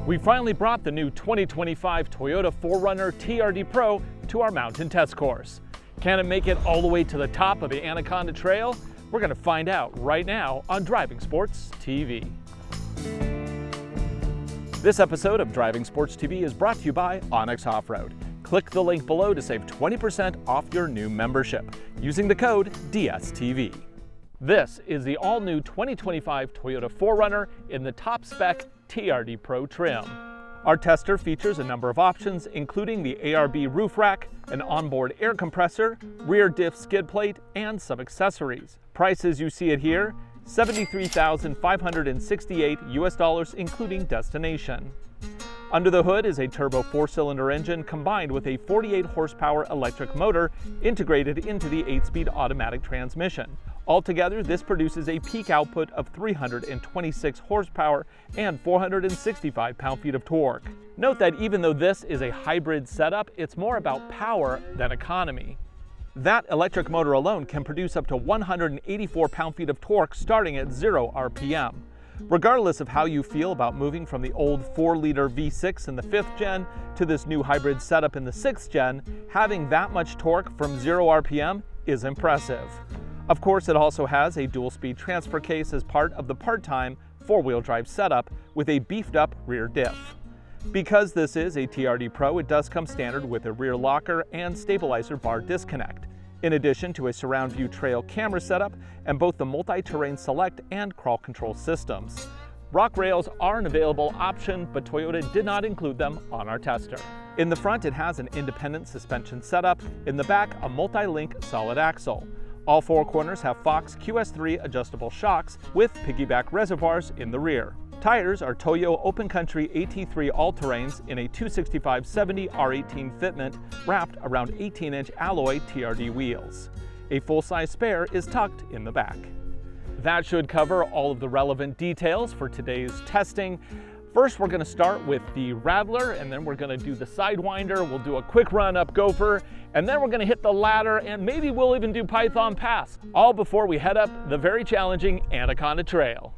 We finally brought the new 2025 Toyota 4Runner TRD PRO to our mountain test course. Can it make it all the way to the top of the Anaconda Trail? We're going to find out right now on Driving Sports TV. This episode of Driving Sports TV is brought to you by Onyx Off-Road. Click the link below to save 20% off your new membership using the code DSTV. This is the all-new 2025 Toyota 4Runner in the top spec TRD PRO trim. Our tester features a number of options, including the ARB roof rack, an onboard air compressor, rear diff skid plate, and some accessories. Prices you see it here, $73,568 US, including destination. Under the hood is a turbo 4-cylinder engine combined with a 48 horsepower electric motor integrated into the 8-speed automatic transmission. Altogether, this produces a peak output of 326 horsepower and 465 pound-feet of torque. Note that even though this is a hybrid setup, it's more about power than economy. That electric motor alone can produce up to 184 pound-feet of torque starting at 0 RPM. Regardless of how you feel about moving from the old 4-liter V6 in the 5th gen to this new hybrid setup in the 6th gen, having that much torque from 0 RPM is impressive. Of course, it also has a dual-speed transfer case as part of the part-time 4-wheel drive setup with a beefed-up rear diff. Because this is a TRD PRO, it does come standard with a rear locker and stabilizer bar disconnect, in addition to a surround view trail camera setup and both the multi-terrain select and crawl control systems. Rock rails are an available option, but Toyota did not include them on our tester. In the front, it has an independent suspension setup. In the back, a multi-link solid axle. All four corners have Fox QS3 adjustable shocks with piggyback reservoirs in the rear. Tires are Toyo Open Country AT3 all-terrains in a 265/70 R18 fitment wrapped around 18-inch alloy TRD wheels. A full-size spare is tucked in the back. That should cover all of the relevant details for today's testing. First, we're going to start with the Rattler, and then we're going to do the Sidewinder. We'll do a quick run up Gopher, and then we're going to hit the ladder, and maybe we'll even do Python Pass, all before we head up the very challenging Anaconda Trail.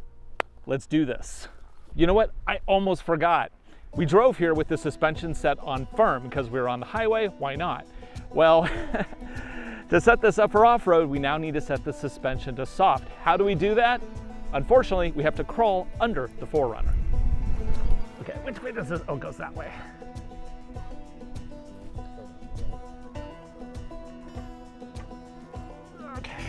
Let's do this. You know what? I almost forgot. We drove here with the suspension set on firm because we were on the highway. Why not? Well, to set this up for off-road, we now need to set the suspension to soft. How do we do that? Unfortunately, we have to crawl under the 4Runner. Okay, which way does this? Oh, it goes that way. Okay.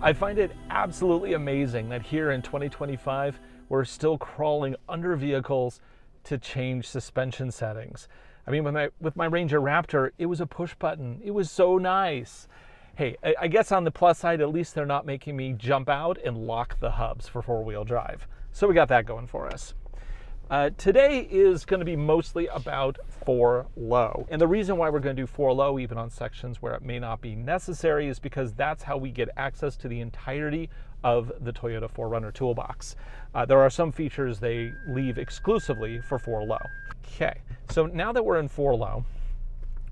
I find it absolutely amazing that here in 2025, we're still crawling under vehicles to change suspension settings. I mean, with my Ranger Raptor, it was a push button. It was so nice. Hey, I guess on the plus side, at least they're not making me jump out and lock the hubs for 4-wheel drive. So we got that going for us. Today is going to be mostly about 4-low. And the reason why we're going to do 4-low, even on sections where it may not be necessary, is because that's how we get access to the entirety of the Toyota 4Runner toolbox. There are some features they leave exclusively for 4-low. Okay, so now that we're in 4-low,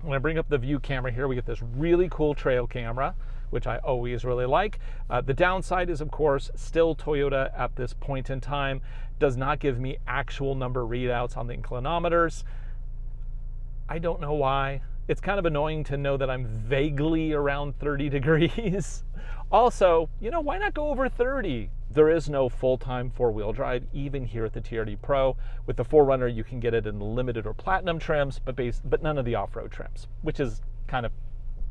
when I bring up the view camera here, we get this really cool trail camera, which I always really like. The downside is, of course, still Toyota at this point in time does not give me actual number readouts on the inclinometers. I don't know why. It's kind of annoying to know that I'm vaguely around 30 degrees. Also, you know, why not go over 30? There is no full-time 4-wheel drive, even here at the TRD PRO. With the 4Runner, you can get it in the limited or platinum trims, but none of the off-road trims, which is kind of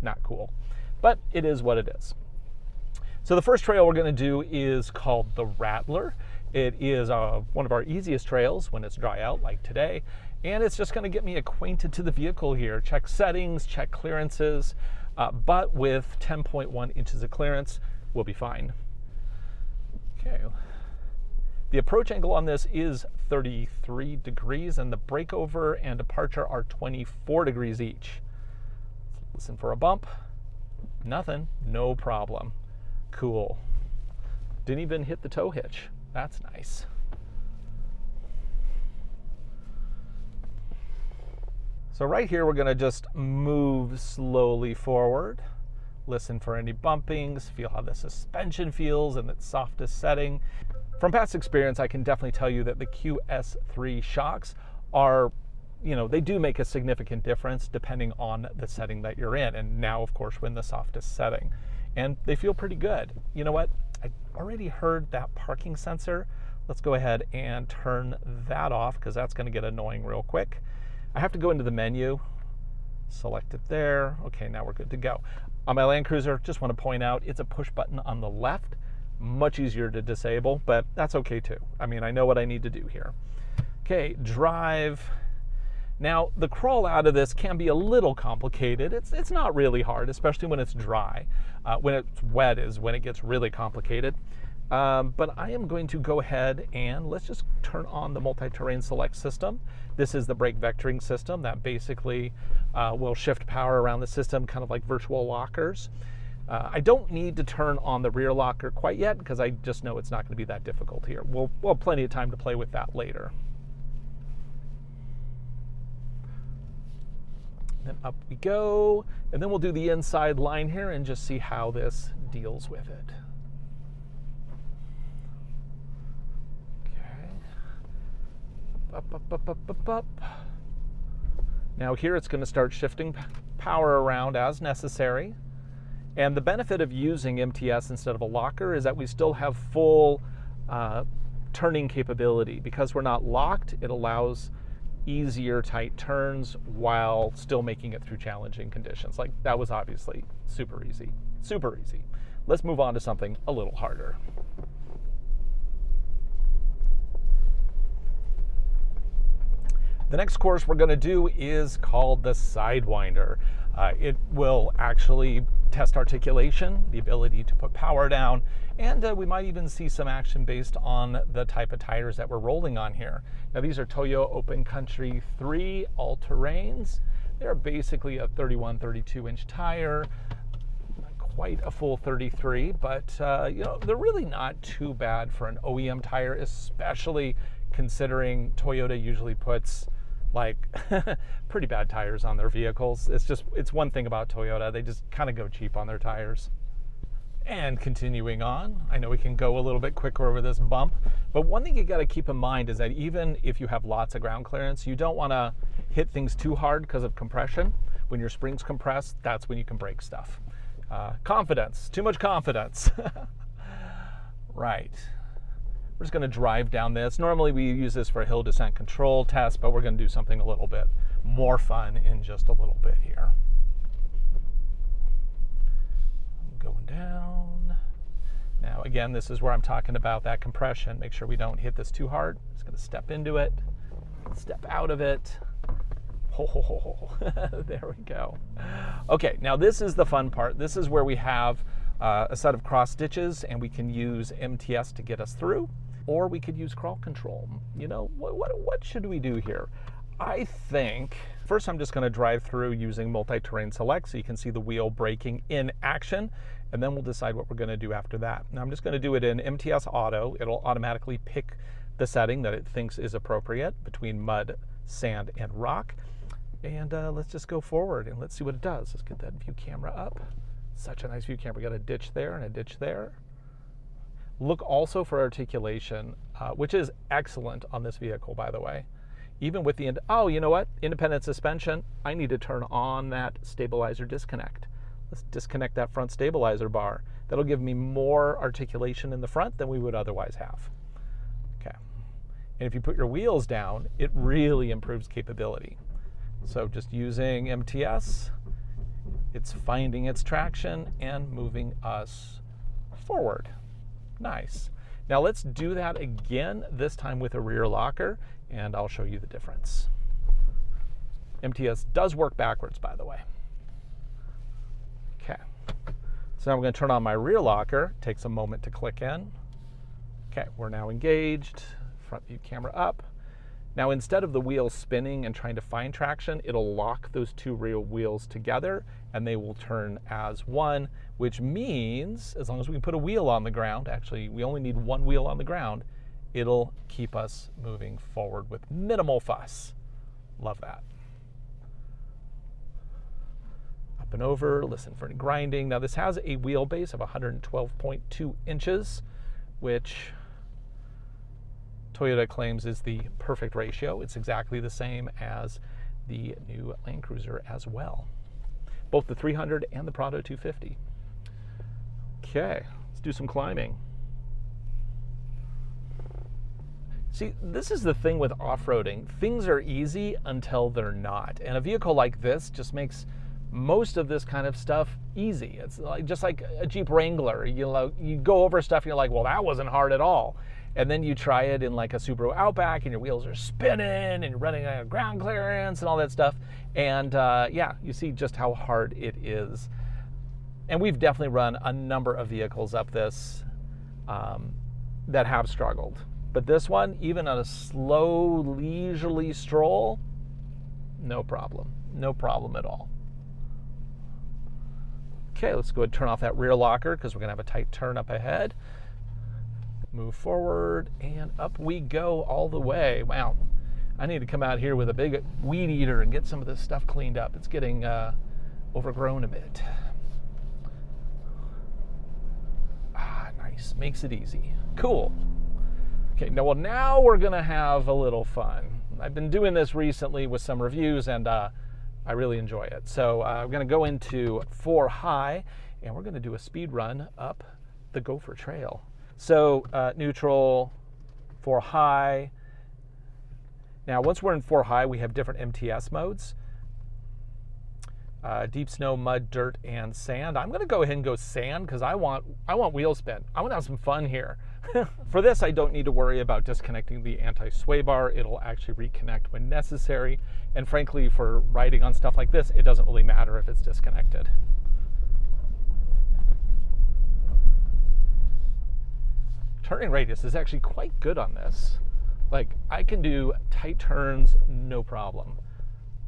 not cool. But it is what it is. So the first trail we're going to do is called the Rattler. It is one of our easiest trails when it's dry out, like today. And it's just going to get me acquainted to the vehicle here. Check settings, check clearances. But with 10.1 inches of clearance, we'll be fine. Okay. The approach angle on this is 33 degrees, and the breakover and departure are 24 degrees each. Listen for a bump. Nothing, no problem. Cool. Didn't even hit the tow hitch. That's nice. So right here, we're gonna just move slowly forward. Listen for any bumpings, feel how the suspension feels in its softest setting. From past experience, I can definitely tell you that the QS3 shocks are, they do make a significant difference depending on the setting that you're in. And now, of course, we're in the softest setting. And they feel pretty good. You know what? I already heard that parking sensor. Let's go ahead and turn that off because that's going to get annoying real quick. I have to go into the menu, select it there. Okay, now we're good to go. On my Land Cruiser, just want to point out, it's a push button on the left. Much easier to disable, but that's okay too. I mean, I know what I need to do here. Okay, drive. Now, the crawl out of this can be a little complicated. It's not really hard, especially when it's dry. When it's wet is when it gets really complicated. But I am going to go ahead and let's just turn on the multi-terrain select system. This is the brake vectoring system that basically will shift power around the system, kind of like virtual lockers. I don't need to turn on the rear locker quite yet because I just know it's not going to be that difficult here. We'll have plenty of time to play with that later. Then up we go, and then we'll do the inside line here and just see how this deals with it. Okay. Up. Now here it's going to start shifting power around as necessary. And the benefit of using MTS instead of a locker is that we still have full turning capability. Because we're not locked, it allows easier tight turns while still making it through challenging conditions. Like that was obviously super easy. Super easy. Let's move on to something a little harder. The next course we're going to do is called the Sidewinder. It will actually test articulation, the ability to put power down, and we might even see some action based on the type of tires that we're rolling on here. Now these are Toyo Open Country 3 all-terrains. They're basically a 31, 32-inch tire, not quite a full 33, but they're really not too bad for an OEM tire, especially considering Toyota usually puts like pretty bad tires on their vehicles. It's one thing about Toyota, they just kind of go cheap on their tires. And continuing on, I know we can go a little bit quicker over this bump, but one thing you got to keep in mind is that even if you have lots of ground clearance, you don't want to hit things too hard because of compression. When your springs compress, that's when you can break stuff. Confidence, too much confidence. Right. We're just going to drive down this. Normally we use this for a hill descent control test, but we're going to do something a little bit more fun in just a little bit here. Going down. Now again, this is where I'm talking about that compression. Make sure we don't hit this too hard. Just going to step into it, step out of it. There we go. Okay, now this is the fun part. This is where we have a set of cross stitches and we can use MTS to get us through, or we could use crawl control. What should we do here? I think first I'm just going to drive through using multi-terrain select so you can see the wheel braking in action, and then we'll decide what we're going to do after that. Now I'm just going to do it in MTS auto. It'll automatically pick the setting that it thinks is appropriate between mud, sand, and rock. And let's just go forward and let's see what it does. Let's get that view camera up. Such a nice view camera. We got a ditch there and a ditch there. Look also for articulation, which is excellent on this vehicle, by the way. Even with the, oh, you know what? Independent suspension, I need to turn on that stabilizer disconnect. Let's disconnect that front stabilizer bar. That'll give me more articulation in the front than we would otherwise have. Okay. And if you put your wheels down, it really improves capability. So just using MTS, it's finding its traction and moving us forward. Nice. Now let's do that again, this time with a rear locker, and I'll show you the difference. MTS does work backwards, by the way. Okay. So now we're going to turn on my rear locker. It takes a moment to click in. Okay, we're now engaged. Front view camera up. Now instead of the wheels spinning and trying to find traction, it'll lock those two rear wheels together and they will turn as one, which means as long as we can put a wheel on the ground, actually we only need one wheel on the ground, it'll keep us moving forward with minimal fuss. Love that. Up and over, listen for any grinding. Now this has a wheelbase of 112.2 inches, which Toyota claims is the perfect ratio. It's exactly the same as the new Land Cruiser as well. Both the 300 and the Prado 250. Okay, let's do some climbing. See, this is the thing with off-roading. Things are easy until they're not. And a vehicle like this just makes most of this kind of stuff easy. It's like, just like a Jeep Wrangler. You go over stuff and you're like, well, that wasn't hard at all. And then you try it in like a Subaru Outback and your wheels are spinning and you're running out of ground clearance and all that stuff. And yeah, you see just how hard it is. And we've definitely run a number of vehicles up this that have struggled. But this one, even on a slow, leisurely stroll, no problem. No problem at all. Okay, let's go ahead and turn off that rear locker because we're going to have a tight turn up ahead. Move forward, and up we go all the way. Wow, I need to come out here with a big weed eater and get some of this stuff cleaned up. It's getting overgrown a bit. Ah, nice. Makes it easy. Cool. Okay, now we're going to have a little fun. I've been doing this recently with some reviews, and I really enjoy it. So I'm going to go into 4 high, and we're going to do a speed run up the Gopher Trail. So neutral, 4 high. Now, once we're in 4 high, we have different MTS modes. Deep snow, mud, dirt, and sand. I'm going to go ahead and go sand because I want wheel spin. I want to have some fun here. For this, I don't need to worry about disconnecting the anti-sway bar. It'll actually reconnect when necessary. And frankly, for riding on stuff like this, it doesn't really matter if it's disconnected. Turning radius is actually quite good on this. Like, I can do tight turns, no problem.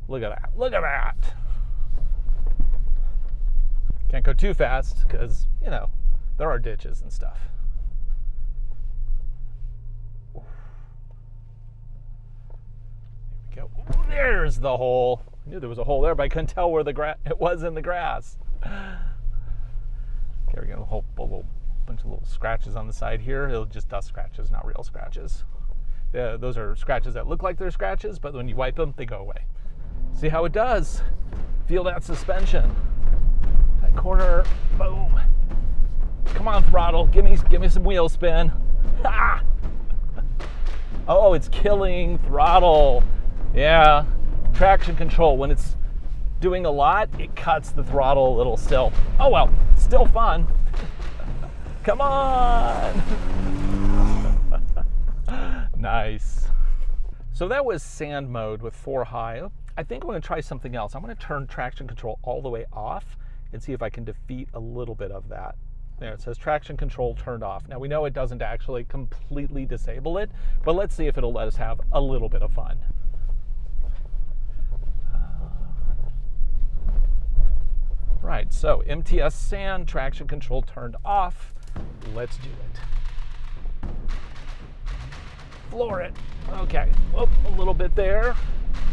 Look at that. Look at that. Can't go too fast because, you know, there are ditches and stuff. There we go. There's the hole. I knew there was a hole there, but I couldn't tell where it was in the grass. Okay, we're going to put a bunch of little scratches on the side here. It'll just dust scratches, not real scratches. Yeah, those are scratches that look like they're scratches, but when you wipe them, they go away. See how it does? Feel that suspension. That corner, boom. Come on, throttle, give me some wheel spin. Ha! Oh, it's killing throttle. Yeah, traction control, when it's doing a lot, it cuts the throttle a little still. Oh well, still fun. Come on. Nice. So that was sand mode with 4 high. I think I'm going to try something else. I'm going to turn traction control all the way off and see if I can defeat a little bit of that. There, it says traction control turned off. Now we know it doesn't actually completely disable it, but let's see if it'll let us have a little bit of fun. Right, so MTS sand, traction control turned off. Let's do it. Floor it. Okay, oh, a little bit there.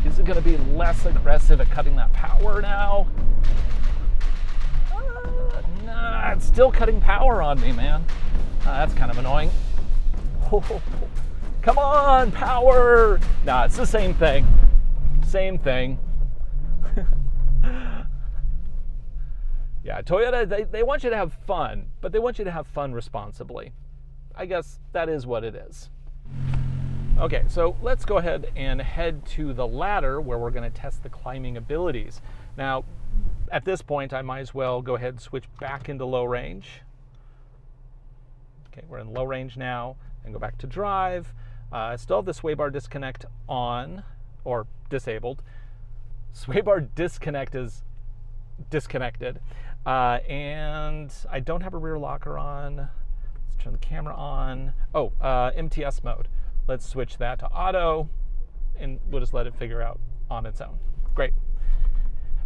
Is it going to be less aggressive at cutting that power now? Nah, it's still cutting power on me, man. That's kind of annoying. Oh, come on, power! Nah, it's the same thing. Same thing. Yeah, Toyota, they want you to have fun, but they want you to have fun responsibly. I guess that is what it is. Okay, so let's go ahead and head to the ladder where we're going to test the climbing abilities. Now, at this point, I might as well go ahead and switch back into low range. Okay, we're in low range now, and go back to drive. I still have the sway bar disconnect on, or disabled. Sway bar disconnect is disconnected. And I don't have a rear locker on. Let's turn the camera on. Oh, MTS mode. Let's switch that to auto, and we'll just let it figure out on its own. Great.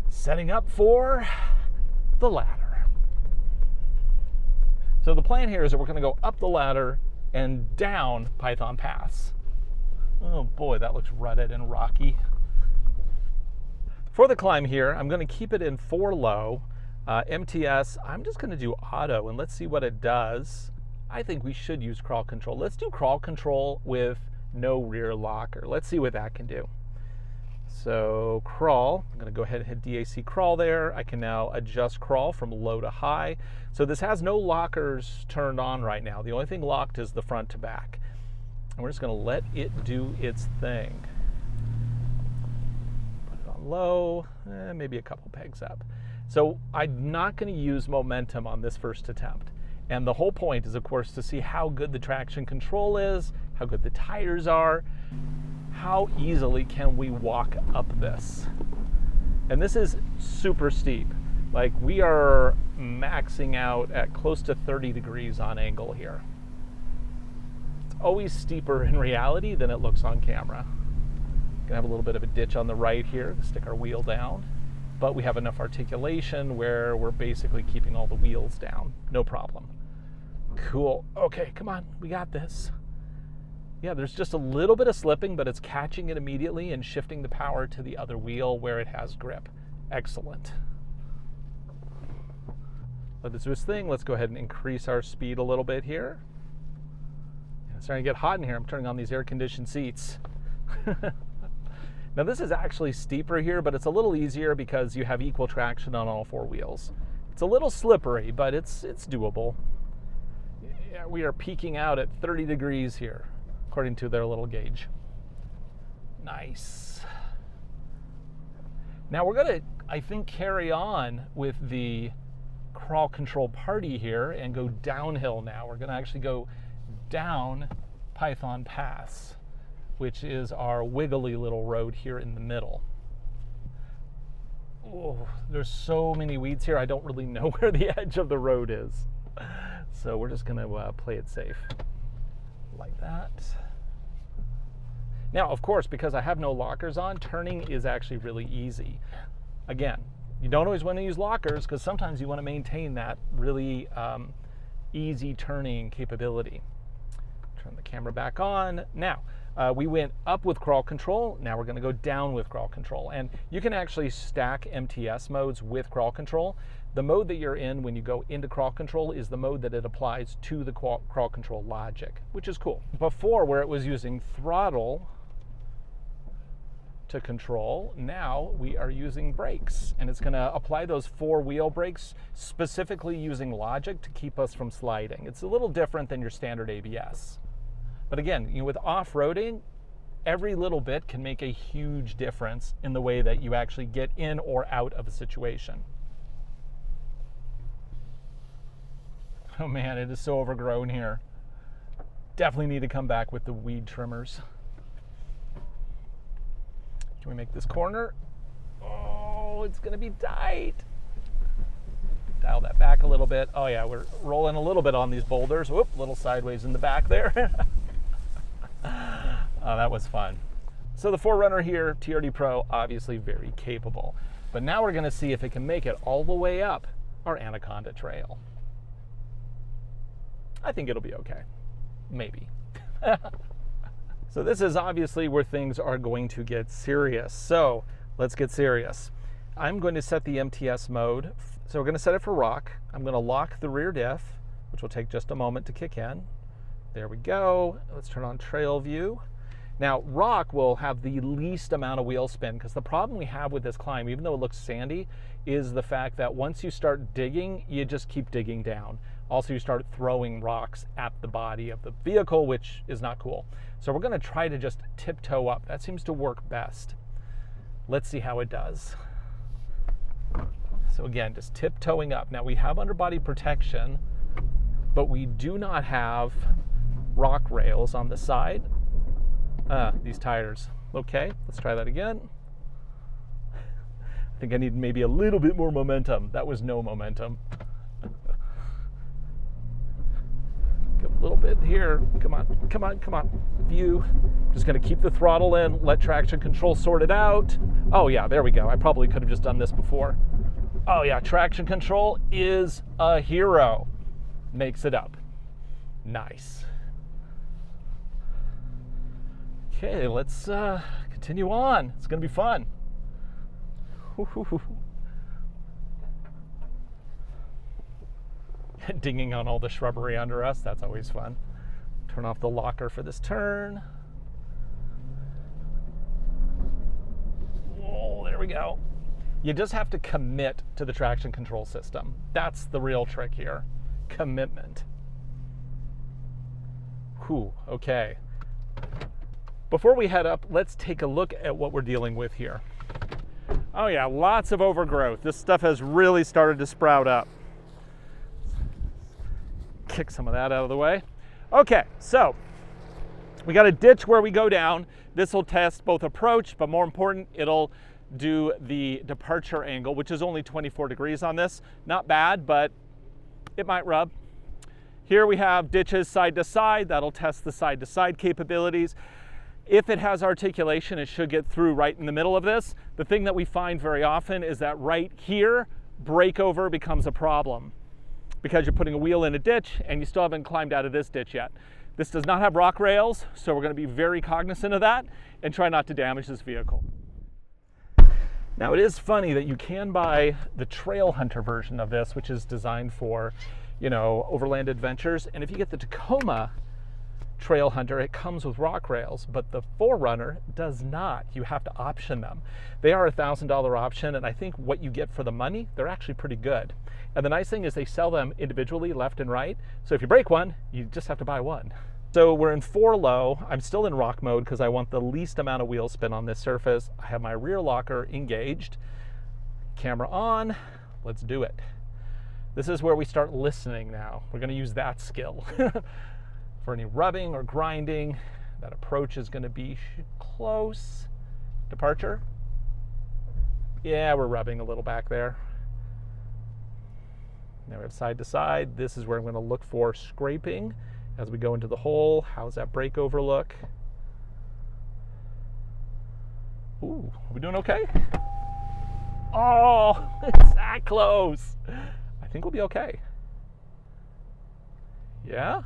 Setting up for the ladder. So the plan here is that we're going to go up the ladder and down Python Pass. Oh boy, that looks rutted and rocky. For the climb here, I'm going to keep it in 4 low. MTS, I'm just going to do auto, and let's see what it does. I think we should use crawl control. Let's do crawl control with no rear locker. Let's see what that can do. So crawl, I'm going to go ahead and hit DAC crawl there. I can now adjust crawl from low to high. So this has no lockers turned on right now. The only thing locked is the front to back. And we're just going to let it do its thing. Put it on low, maybe a couple pegs up. So I'm not going to use momentum on this first attempt. And the whole point is, of course, to see how good the traction control is, how good the tires are, how easily can we walk up this. And this is super steep. Like, we are maxing out at close to 30 degrees on angle here. It's always steeper in reality than it looks on camera. Gonna have a little bit of a ditch on the right here to stick our wheel down, but we have enough articulation where we're basically keeping all the wheels down. No problem. Cool. Okay, come on, we got this. Yeah, there's just a little bit of slipping, but it's catching it immediately and shifting the power to the other wheel where it has grip. Excellent. Let this do its thing. Let's go ahead and increase our speed a little bit here. It's starting to get hot in here. I'm turning on these air-conditioned seats. Now this is actually steeper here, but it's a little easier because you have equal traction on all four wheels. It's a little slippery, but it's doable. Yeah, we are peaking out at 30 degrees here, according to their little gauge. Nice. Now we're gonna, I think, carry on with the crawl control party here and go downhill now. We're gonna actually go down Python Pass, which is our wiggly little road here in the middle. Oh, there's so many weeds here, I don't really know where the edge of the road is. So we're just gonna play it safe. Like that. Now, of course, because I have no lockers on, turning is actually really easy. Again, you don't always want to use lockers because sometimes you want to maintain that really easy turning capability. Turn the camera back on. Now, we went up with crawl control. Now we're going to go down with crawl control. And you can actually stack MTS modes with crawl control. The mode that you're in when you go into crawl control is the mode that it applies to the crawl control logic, which is cool. Before, where it was using throttle to control, now we are using brakes, and it's going to apply those four-wheel brakes specifically using logic to keep us from sliding. It's a little different than your standard ABS. But again, with off-roading, every little bit can make a huge difference in the way that you actually get in or out of a situation. Oh man, it is so overgrown here. Definitely need to come back with the weed trimmers. Can we make this corner? Oh, it's gonna be tight. Dial that back a little bit. Oh yeah, we're rolling a little bit on these boulders. Whoop, a little sideways in the back there. Oh, that was fun. So the 4Runner here, TRD Pro, obviously very capable. But now we're gonna see if it can make it all the way up our Anaconda Trail. I think it'll be okay. Maybe. So this is obviously where things are going to get serious. So let's get serious. I'm going to set the MTS mode. So we're going to set it for rock. I'm going to lock the rear diff, which will take just a moment to kick in. There we go. Let's turn on trail view. Now rock will have the least amount of wheel spin, because the problem we have with this climb, even though it looks sandy, is the fact that once you start digging, you just keep digging down. Also, you start throwing rocks at the body of the vehicle, which is not cool. So we're going to try to just tiptoe up. That seems to work best. Let's see how it does. So again, just tiptoeing up. Now we have underbody protection, but we do not have rock rails on the side. These tires. Okay, let's try that again. I think I need maybe a little bit more momentum. That was no momentum. A little bit here. Come on, come on, come on. View. Just going to keep the throttle in, let traction control sort it out. Oh yeah, there we go. I probably could have just done this before. Oh yeah, traction control is a hero. Makes it up. Nice. Okay, let's continue on. It's going to be fun. Dinging on all the shrubbery under us, that's always fun. Turn off the locker for this turn. there we go. You just have to commit to the traction control system. That's the real trick here. Commitment. Whew, okay. Before we head up, let's take a look at what we're dealing with here. Oh yeah, lots of overgrowth. This stuff has really started to sprout up. Kick some of that out of the way. Okay, so we got a ditch where we go down. This will test both approach, but more important, it'll do the departure angle, which is only 24 degrees on this. Not bad, but it might rub. Here we have ditches side to side. That'll test the side to side capabilities. If it has articulation, it should get through right in the middle of this. The thing that we find very often is that right here, breakover becomes a problem because you're putting a wheel in a ditch and you still haven't climbed out of this ditch yet. This does not have rock rails, so we're going to be very cognizant of that and try not to damage this vehicle. Now, it is funny that you can buy the Trail Hunter version of this, which is designed for, you know, overland adventures. And if you get the Tacoma Trail Hunter, it comes with rock rails, but the 4Runner does not. You have to option them. They are a $1,000 option, and I think what you get for the money, they're actually pretty good. And the nice thing is they sell them individually, left and right. So if you break one, you just have to buy one. So we're in 4 low. I'm still in rock mode because I want the least amount of wheel spin on this surface. I have my rear locker engaged. Camera on. Let's do it. This is where we start listening now. We're going to use that skill. For any rubbing or grinding, that approach is going to be close. Departure. Yeah, we're rubbing a little back there. Now we have side to side. This is where I'm going to look for scraping as we go into the hole. How's that breakover look? Ooh, are we doing okay? Oh, it's that close. I think we'll be okay. Yeah?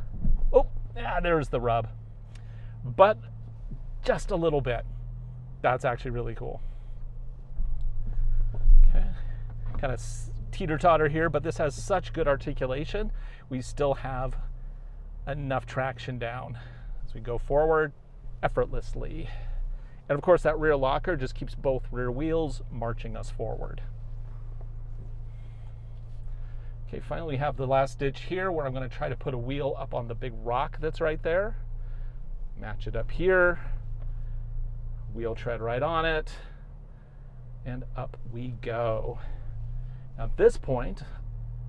Oh, yeah, there's the rub. But just a little bit. That's actually really cool. Okay, kind of teeter-totter here, but this has such good articulation. We still have enough traction down as we go forward effortlessly. And of course, that rear locker just keeps both rear wheels marching us forward. Okay, finally we have the last ditch here where I'm going to try to put a wheel up on the big rock that's right there. Match it up here. Wheel tread right on it. And up we go. Now at this point,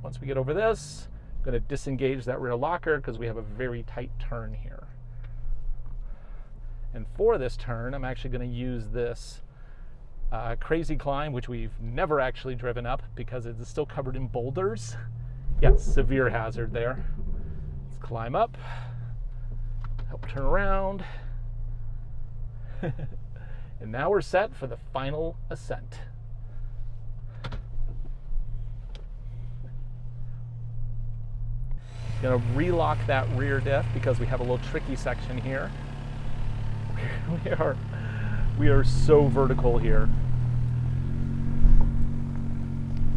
once we get over this, I'm going to disengage that rear locker because we have a very tight turn here. And for this turn, I'm actually going to use this crazy climb, which we've never actually driven up because it is still covered in boulders. Yes, severe hazard there. Let's climb up, help turn around. And now we're set for the final ascent. Gonna relock that rear diff because we have a little tricky section here. We are so vertical here.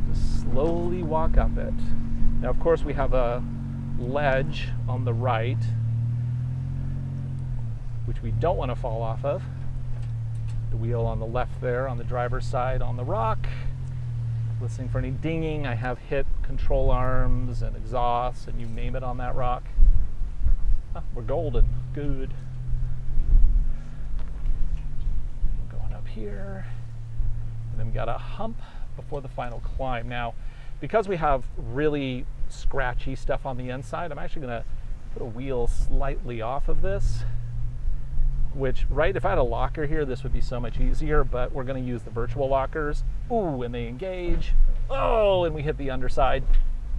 Just slowly walk up it. Now, of course, we have a ledge on the right, which we don't want to fall off of. The wheel on the left there on the driver's side on the rock. Listening for any dinging. I have hit control arms and exhausts and you name it on that rock. Oh, we're golden. Good. Going up here. And then we got a hump before the final climb. Now, because we have really scratchy stuff on the inside, I'm actually going to put a wheel slightly off of this. Which, right, if I had a locker here, this would be so much easier, but we're going to use the virtual lockers. Ooh, and they engage. Oh, and we hit the underside.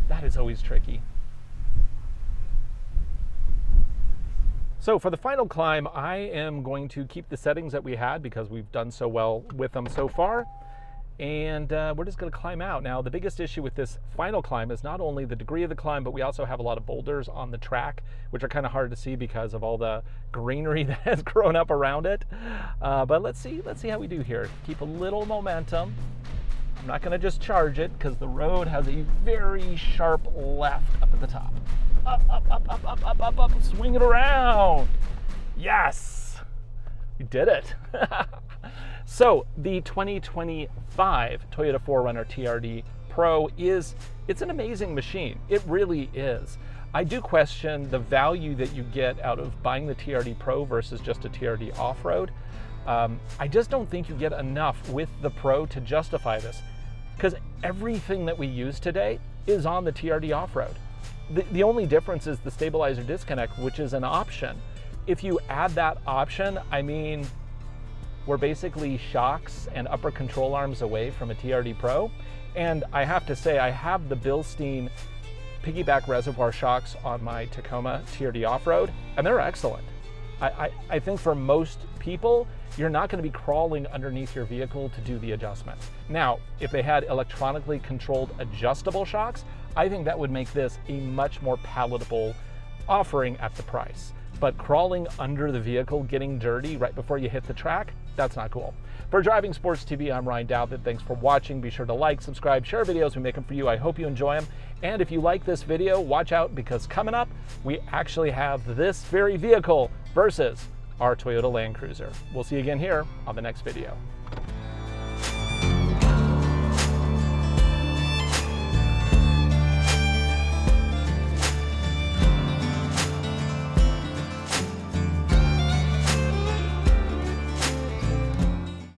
That is always tricky. So for the final climb, I am going to keep the settings that we had because we've done so well with them so far. And we're just going to climb out. Now, the biggest issue with this final climb is not only the degree of the climb, but we also have a lot of boulders on the track, which are kind of hard to see because of all the greenery that has grown up around it. But let's see how we do here. Keep a little momentum. I'm not going to just charge it because the road has a very sharp left up at the top. Up, up, up, up, up, up, up, up. Swing it around. Yes, we did it. So the 2025 Toyota 4Runner TRD Pro it's an amazing machine. It really is. I do question the value that you get out of buying the TRD Pro versus just a TRD off-road. I just don't think you get enough with the Pro to justify this, because everything that we use today is on the TRD off-road. The only difference is the stabilizer disconnect, which is an option. If you add that option, I mean, we're basically shocks and upper control arms away from a TRD Pro. And I have to say, I have the Bilstein piggyback reservoir shocks on my Tacoma TRD off-road, and they're excellent. I think for most people, you're not going to be crawling underneath your vehicle to do the adjustment. Now, if they had electronically controlled adjustable shocks, I think that would make this a much more palatable offering at the price. But crawling under the vehicle, getting dirty right before you hit the track, that's not cool. For Driving Sports TV, I'm Ryan Dowdett. Thanks for watching. Be sure to like, subscribe, share videos. We make them for you. I hope you enjoy them. And if you like this video, watch out, because coming up, we actually have this very vehicle versus our Toyota Land Cruiser. We'll see you again here on the next video.